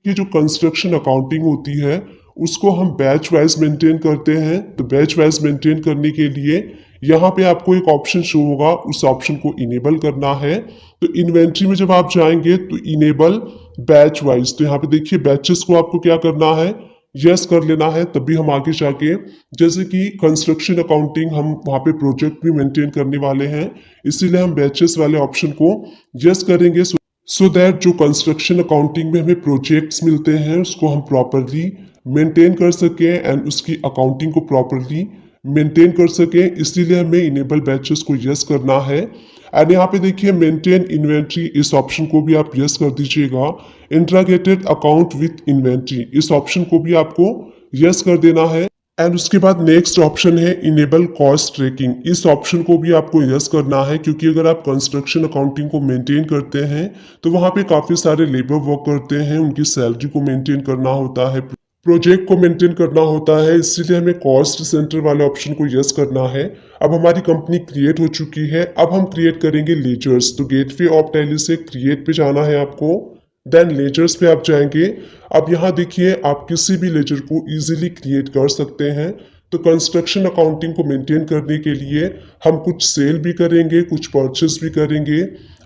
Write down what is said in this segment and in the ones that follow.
कि जो construction accounting होती है उसको हम बैच वाइज मेंटेन करते हैं। तो बैच वाइज मेंटेन करने के लिए यहाँ पे आपको एक ऑप्शन शो होगा, उस ऑप्शन को इनेबल करना है। तो इन्वेंट्री में जब आप जाएंगे तो इनेबल बैच वाइज, तो यहाँ पे देखिए बैचेस को आपको क्या करना है, यस कर लेना है। तभी हम आगे जाके जैसे कि कंस्ट्रक्शन अकाउंटिंग हम वहाँ पे प्रोजेक्ट भी मेंटेन करने वाले हैं, इसीलिए हम बैचेस वाले ऑप्शन को यस करेंगे। सो दैट जो कंस्ट्रक्शन अकाउंटिंग में हमें प्रोजेक्ट्स मिलते हैं उसको हम प्रॉपरली मेंटेन कर सकें एंड उसकी अकाउंटिंग को प्रॉपरली मेंटेन कर सकें, इसीलिए हमें इनेबल बैचेस को यस करना है। एंड यहाँ पे देखिए मेंटेन इन्वेंट्री, इस ऑप्शन को भी आप यस कर दीजिएगा। इंट्राग्रेटेड अकाउंट विथ इन्वेंट्री, इस ऑप्शन को भी आपको यस कर देना है। एंड उसके बाद नेक्स्ट ऑप्शन है इनेबल कॉस्ट ट्रैकिंग, इस ऑप्शन को भी आपको यस करना है, क्योंकि अगर आप कंस्ट्रक्शन अकाउंटिंग को मेंटेन करते हैं तो वहाँ पे काफ़ी सारे लेबर वर्क करते हैं, उनकी सैलरी को मेंटेन करना होता है, प्रोजेक्ट को मेंटेन करना होता है, इसीलिए हमें कॉस्ट सेंटर वाले ऑप्शन को यस करना है। अब हमारी कंपनी क्रिएट हो चुकी है, अब हम क्रिएट करेंगे लेजर्स। तो गेटवे ऑफ टैली से क्रिएट पे जाना है आपको, देन लेजर्स पे आप जाएंगे। अब यहाँ देखिए आप किसी भी लेजर को इजीली क्रिएट कर सकते हैं। तो कंस्ट्रक्शन अकाउंटिंग को मेंटेन करने के लिए हम कुछ सेल भी करेंगे, कुछ परचेस भी करेंगे,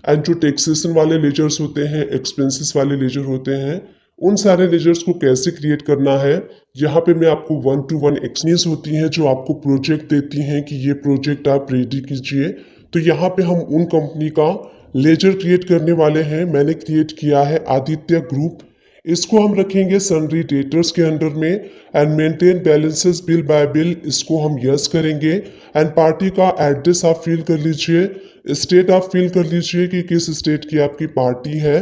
एंड जो टैक्सेशन वाले लेजर्स होते हैं, एक्सपेंसेस वाले लेजर होते हैं, उन सारे लेजर्स को कैसे क्रिएट करना है यहाँ पे मैं आपको 1-to-1 एक्सपीरियंस होती हैं जो आपको प्रोजेक्ट देती हैं कि ये प्रोजेक्ट आप रेडी कीजिए। तो यहाँ पे हम उन कंपनी का लेजर क्रिएट करने वाले हैं। मैंने क्रिएट किया है आदित्य ग्रुप, इसको हम रखेंगे सन्ड्री डेटर्स के अंडर में। And maintain balances bill bye bill, इसको हम यस करेंगे। एंड पार्टी का एड्रेस आप फिल कर लीजिए, स्टेट आप फिल कर लीजिए कि किस स्टेट की आपकी पार्टी है।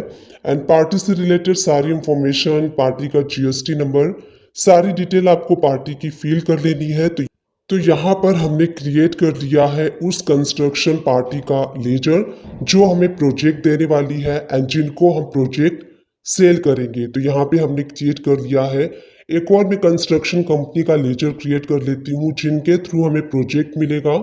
एंड पार्टी से रिलेटेड सारी इंफॉर्मेशन, पार्टी का जीएसटी नंबर, सारी डिटेल आपको पार्टी की फिल कर लेनी है। तो यहाँ पर हमने क्रिएट कर लिया है उस कंस्ट्रक्शन पार्टी का लेजर जो हमें प्रोजेक्ट देने वाली है एंड जिनको हम प्रोजेक्ट सेल करेंगे। तो यहाँ पे हमने क्रिएट कर लिया है। एक और मैं कंस्ट्रक्शन कंपनी का लेजर क्रिएट कर लेती हूँ जिनके थ्रू हमें प्रोजेक्ट मिलेगा।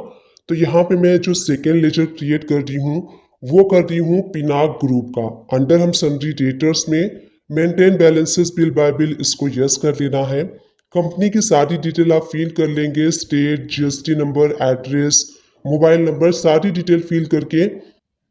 तो यहाँ पे मैं जो सेकेंड लेजर क्रिएट कर रही हूँ वो कर रही हूँ पिनाक ग्रुप का। अंडर हम सन्ड्री डेटर्स में maintain balances bill bye bill, इसको यस कर लेना है। कंपनी की सारी डिटेल आप फिल कर लेंगे, state, GST number, address, mobile number, सारी डिटेल फिल करके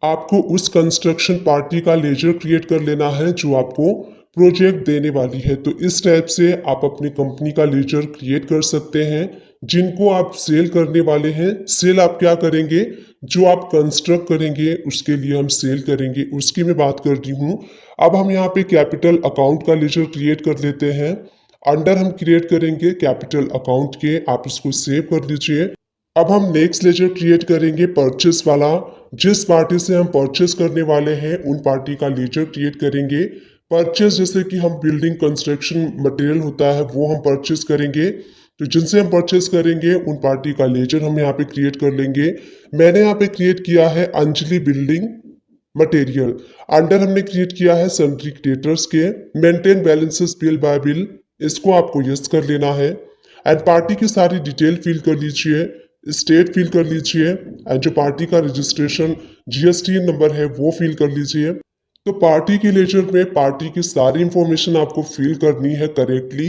आपको उस कंस्ट्रक्शन पार्टी का लेजर क्रिएट कर लेना है जो आपको प्रोजेक्ट देने वाली है। तो इस टाइप से आप अपनी कंपनी का लेजर क्रिएट कर सकते हैं जिनको आप सेल करने वाले हैं। सेल आप क्या करेंगे, जो आप कंस्ट्रक्ट करेंगे उसके लिए हम सेल करेंगे, उसकी मैं बात कर रही हूँ। अब हम यहाँ पे कैपिटल अकाउंट का लेजर क्रिएट कर लेते हैं। अंडर हम क्रिएट करेंगे कैपिटल अकाउंट के, आप इसको सेव कर लीजिए। अब हम नेक्स्ट लेजर क्रिएट करेंगे परचेस वाला, जिस पार्टी से हम परचेस करने वाले हैं उन पार्टी का लेजर क्रिएट करेंगे। परचेस जैसे कि हम बिल्डिंग कंस्ट्रक्शन मटेरियल होता है वो हम परचेस करेंगे, तो जिनसे हम परचेस करेंगे उन पार्टी का लेजर हम यहाँ पे क्रिएट कर लेंगे। मैंने यहाँ पे क्रिएट किया है अंजलि बिल्डिंग मटेरियल। अंडर हमने क्रिएट किया है सन्ड्री क्रिएटर्स के maintain balances bill bye bill, इसको आपको यस कर लेना है। एंड पार्टी की सारी डिटेल फिल कर लीजिए, स्टेट फिल कर लीजिए, एंड जो पार्टी का रजिस्ट्रेशन जीएसटी नंबर है वो फिल कर लीजिए। तो पार्टी के लेजर में पार्टी की सारी इंफॉर्मेशन आपको फिल करनी है करेक्टली।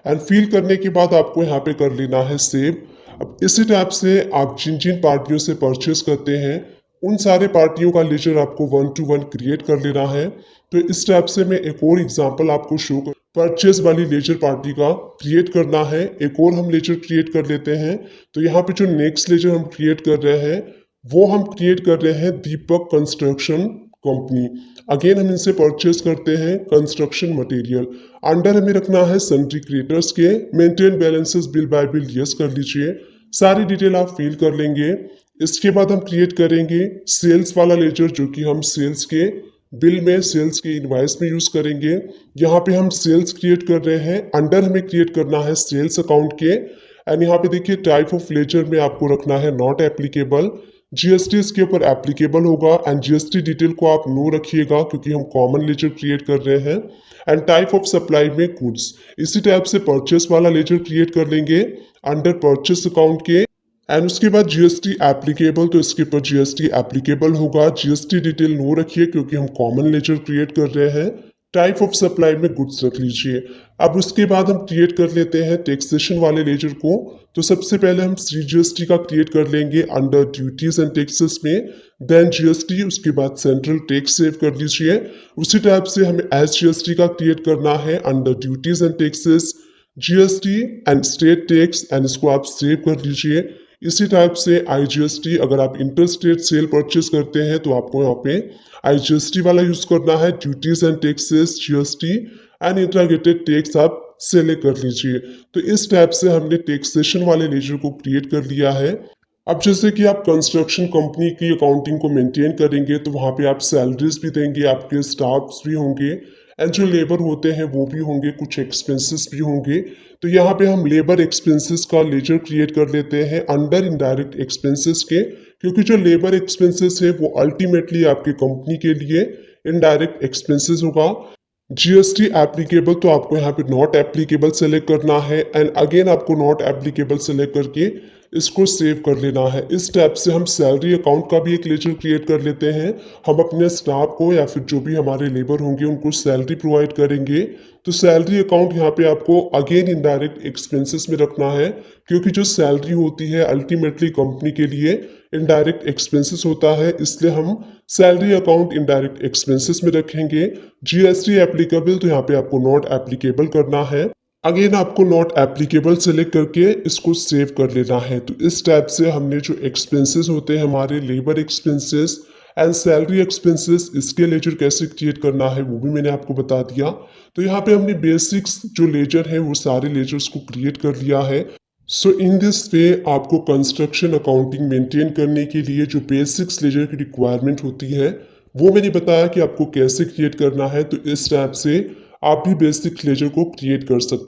एंड फिल करने के बाद आपको यहाँ पे कर लेना है सेव। अब इसी टाइप से आप जिन जिन पार्टियों से परचेस करते हैं उन सारे पार्टियों का लेजर आपको 1-to-1 क्रिएट कर लेना है। तो इस टाइप से मैं एक और एग्जांपल आपको शो कर, परचेस वाली लेजर पार्टी का क्रिएट करना है। एक और हम लेजर क्रिएट कर लेते हैं। तो यहाँ पे जो नेक्स्ट लेजर हम क्रिएट कर रहे हैं वो हम क्रिएट कर रहे हैं दीपक कंस्ट्रक्शन कंपनी। अगेन हम इनसे परचेस करते हैं कंस्ट्रक्शन मटेरियल। अंडर हमें रखना है सन्ड्री क्रिएटर्स के maintain balances bill bye bill, yes कर लीजिए। सारी डिटेल आप फिल कर लेंगे। इसके बाद हम क्रिएट करेंगे सेल्स वाला लेजर जो कि हम सेल्स के बिल में, सेल्स के इनवाइस में यूज करेंगे। यहाँ पे हम सेल्स क्रिएट कर रहे हैं। अंडर हमें क्रिएट करना है सेल्स अकाउंट के। एंड यहाँ पे देखिए टाइप ऑफ लेजर में आपको रखना है नॉट एप्लीकेबल, जीएसटी इसके ऊपर एप्लीकेबल होगा। एंड जीएसटी डिटेल को आप नो रखिएगा क्योंकि हम कॉमन लेजर क्रिएट कर रहे हैं। एंड टाइप ऑफ सप्लाई में गुड्स, इसी टाइप से परचेस वाला लेजर क्रिएट कर लेंगे अंडर परचेस अकाउंट के। एंड उसके बाद जीएसटी एप्लीकेबल, तो इसके ऊपर जीएसटी एप्लीकेबल होगा। जीएसटी डिटेल नो रखिए क्योंकि हम कॉमन लेजर क्रिएट कर रहे हैं। टाइप ऑफ सप्लाई में गुड्स रख लीजिए। अब उसके बाद हम क्रिएट कर लेते हैं टैक्सेशन वाले लेजर को। तो सबसे पहले हम जीएसटी का क्रिएट कर लेंगे अंडर ड्यूटीज एंड टैक्सेस में, देन जीएसटी, उसके बाद सेंट्रल टैक्स सेव कर लीजिए। उसी टाइप से हमें एसजीएसटी का क्रिएट करना है under duties and taxes, GST and state tax, and इसको आप सेव कर लीजिए। इसी टाइप से आईजीएसटी, अगर आप इंटर स्टेट सेल परचेज करते हैं तो आपको यहाँ पे आईजीएसटी वाला यूज करना है, duties and taxes, GST and integrated tax आप सेलेक्ट कर लीजिए। तो इस टाइप से हमने टैक्सेशन वाले लेजर को क्रिएट कर लिया है। अब जैसे कि आप कंस्ट्रक्शन कंपनी की अकाउंटिंग को मेंटेन करेंगे तो वहाँ पे आप सैलरीज भी देंगे, आपके स्टाफ्स भी होंगे एंड जो लेबर होते हैं वो भी होंगे, कुछ एक्सपेंसेस भी होंगे। तो यहाँ पे हम लेबर एक्सपेंसेस का लेजर क्रिएट कर लेते हैं अंडर इनडायरेक्ट एक्सपेंसेस के, क्योंकि जो लेबर एक्सपेंसेस है वो अल्टीमेटली आपकी कंपनी के लिए इनडायरेक्ट एक्सपेंसेस होगा। जीएसटी एप्लीकेबल तो आपको यहाँ पे नॉट एप्लीकेबल सेलेक्ट करना है एंड अगेन आपको नॉट एप्लीकेबल सेलेक्ट करके इसको सेव कर लेना है। इस टैब से हम सैलरी अकाउंट का भी एक लेजर क्रिएट कर लेते हैं। हम अपने स्टाफ को या फिर जो भी हमारे लेबर होंगे उनको सैलरी प्रोवाइड करेंगे। तो सैलरी अकाउंट यहाँ पे आपको अगेन इनडायरेक्ट एक्सपेंसेस में रखना है, क्योंकि जो सैलरी होती है अल्टीमेटली कंपनी के लिए इनडायरेक्ट एक्सपेंसेस होता है, इसलिए हम सैलरी अकाउंट इनडायरेक्ट एक्सपेंसेस में रखेंगे। जीएसटी एप्लीकेबल तो यहाँ पे आपको नॉट एप्लीकेबल करना है। अगेन आपको नॉट एप्लीकेबल सेलेक्ट करके इसको सेव कर लेना है। तो इस टाइप से हमने जो एक्सपेंसेस होते हैं हमारे labour expenses and salary expenses, इसके लेजर कैसे क्रिएट करना है वो भी मैंने आपको बता दिया। तो यहाँ पे हमने बेसिक्स जो लेजर है वो सारे लेजर्स को क्रिएट कर लिया है। सो इन दिस वे आपको कंस्ट्रक्शन अकाउंटिंग मेंटेन करने के लिए जो बेसिक्स लेजर की रिक्वायरमेंट होती है वो मैंने बताया कि आपको कैसे क्रिएट करना है। तो इस टाइप से आप भी बेसिक लेजर को क्रिएट कर सकते हैं।